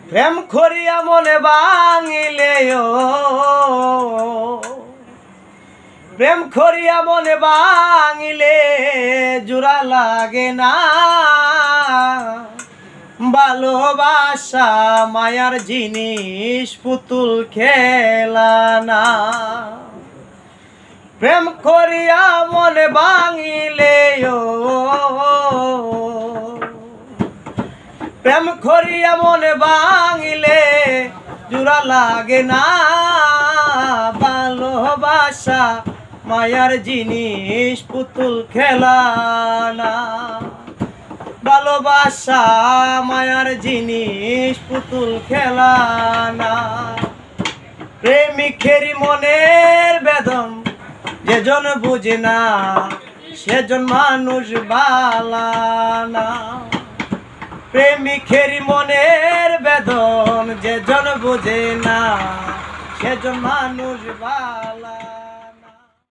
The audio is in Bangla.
প্রেম করিয়া মনে ভাঙিলে প্রেম করিয়া মনে ভাঙিলে জোড়া লাগে না। ভালোবাসা মায়ার জিনিস, পুতুল খেলা না। প্রেম করিয়া মনে ভাঙিলে প্রেম করিয়া মনে ভাঙিলে জোড়া লাগে না। ভালোবাসা মায়ার জিনিস, পুতুল খেলা না। ভালোবাসা মায়ার জিনিস, পুতুল খেলা না। প্রেমিকের মনের বেদন যেজন বুঝে না, সেজন মানুষ বালা না। প্রেমিকের মনের বেদন যেজন বুঝে না, সেজন মানুষ বালা।